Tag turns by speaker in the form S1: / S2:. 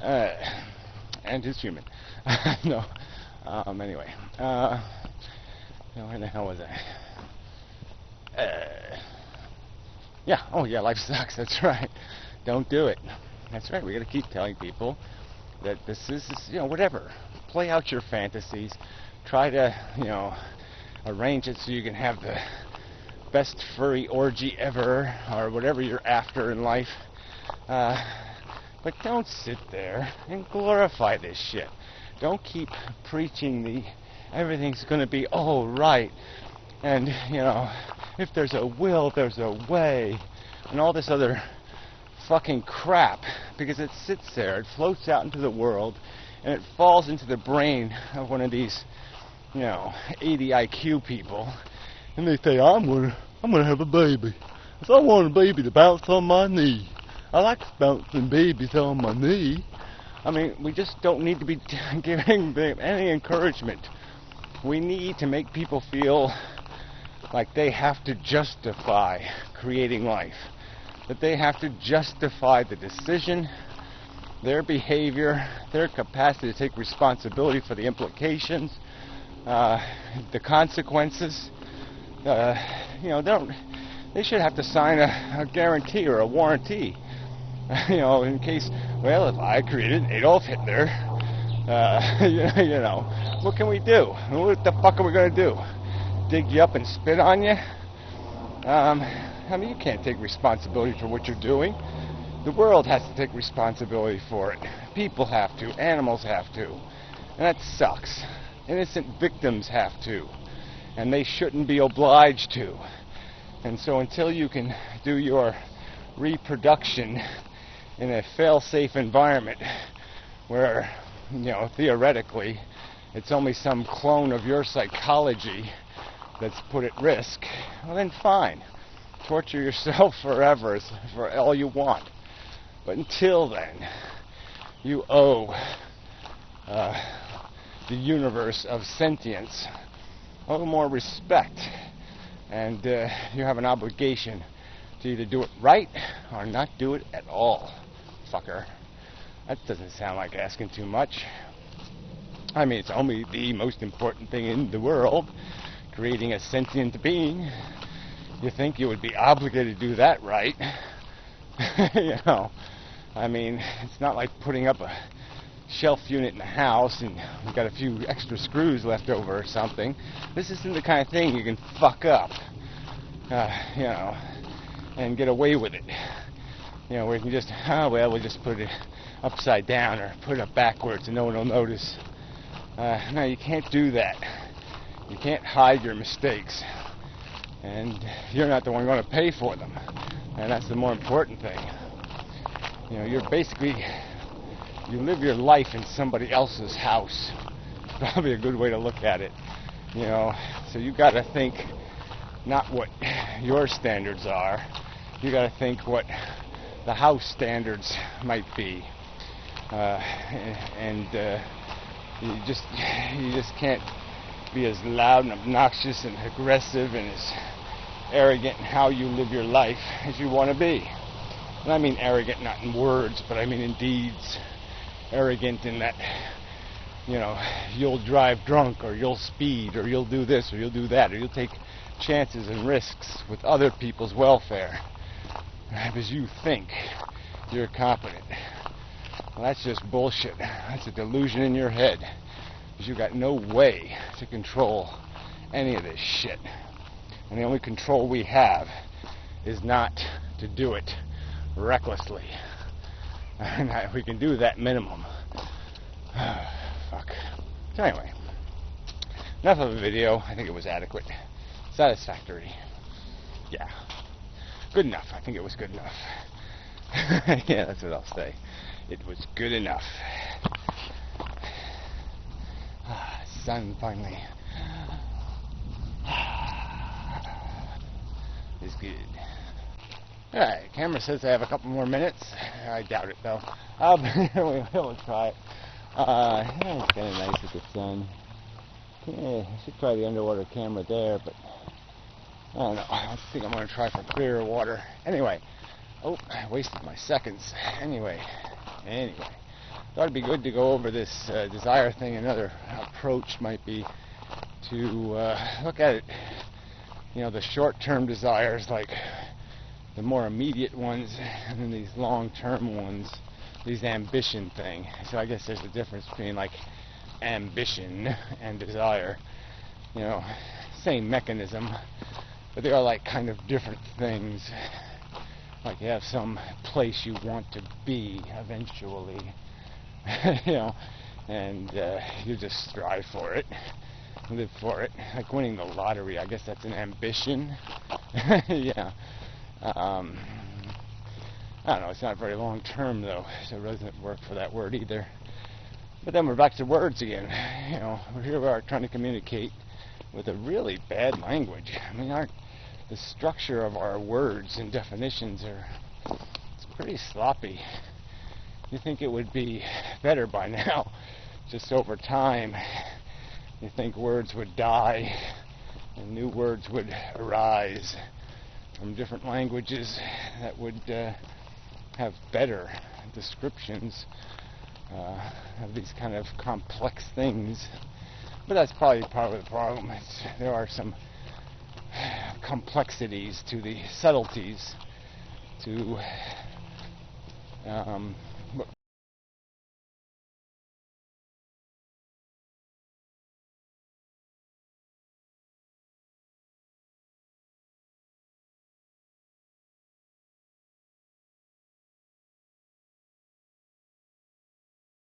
S1: Uh, and it's human. No. Anyway. Where the hell was I? Yeah. Oh, yeah. Life sucks. That's right. Don't do it. That's right. We got to keep telling people that this is, whatever. Play out your fantasies. Try to, arrange it so you can have the best furry orgy ever, or whatever you're after in life. But don't sit there and glorify this shit. Don't keep preaching everything's going to be all right. And, if there's a will, there's a way. And all this other fucking crap. Because it sits there, it floats out into the world, and it falls into the brain of one of these, 80 IQ people. And they say, I'm gonna have a baby. If I want a baby to bounce on my knee. I like bouncing babies on my knee. I mean, we just don't need to be giving them any encouragement. We need to make people feel like they have to justify creating life. That they have to justify the decision, their behavior, their capacity to take responsibility for the implications, the consequences. They should have to sign a guarantee or a warranty. In case, well, if I created Adolf Hitler, what can we do? What the fuck are we going to do? Dig you up and spit on you? You can't take responsibility for what you're doing. The world has to take responsibility for it. People have to. Animals have to. And that sucks. Innocent victims have to. And they shouldn't be obliged to. And so until you can do your reproduction in a fail-safe environment where, theoretically, it's only some clone of your psychology that's put at risk, well then fine. Torture yourself forever for all you want. But until then, you owe the universe of sentience a little more respect. And you have an obligation to either do it right or not do it at all, fucker. That doesn't sound like asking too much. I mean, it's only the most important thing in the world, creating a sentient being. You think you would be obligated to do that right? I mean, it's not like putting up a shelf unit in the house and we've got a few extra screws left over or something. This isn't the kind of thing you can fuck up, and get away with it. Where you can just, we'll just put it upside down or put it up backwards and no one will notice. No, you can't do that. You can't hide your mistakes. And you're not the one going to pay for them. And that's the more important thing. You're basically, you live your life in somebody else's house. Probably a good way to look at it. So you got to think not what your standards are. You got to think what the house standards might be. You just can't be as loud and obnoxious and aggressive and as arrogant in how you live your life as you want to be. And I mean arrogant not in words, but I mean in deeds. Arrogant in that, you'll drive drunk, or you'll speed, or you'll do this, or you'll do that, or you'll take chances and risks with other people's welfare because you think you're competent. Well, that's just bullshit. That's a delusion in your head. Because you've got no way to control any of this shit. And the only control we have is not to do it recklessly. And we can do that minimum. Fuck. So anyway, enough of a video. I think it was adequate. Satisfactory. Yeah. Good enough. I think it was good enough. Yeah, that's what I'll say. It was good enough. Sun finally is good. Alright, camera says I have a couple more minutes. I doubt it though. We'll try it. It's kind of nice with the sun. Yeah, I should try the underwater camera there, but I don't know. I think I'm going to try for clearer water. Anyway. Oh, I wasted my seconds. Anyway. thought it'd be good to go over this desire thing. Another approach might be to look at it, the short-term desires, like the more immediate ones, and then these long-term ones, these ambition thing. So I guess there's a difference between like ambition and desire. Same mechanism, but they are like kind of different things. Like you have some place you want to be eventually, and you just strive for it, live for it. Like winning the lottery, I guess that's an ambition. Yeah. I don't know, it's not very long term though, so it doesn't work for that word either. But then we're back to words again. Here we are trying to communicate with a really bad language. I mean, the structure of our words and definitions it's pretty sloppy. You think it would be better by now, just over time. You think words would die and new words would arise from different languages that would have better descriptions of these kind of complex things. But that's probably part of the problem. There are some complexities to the subtleties to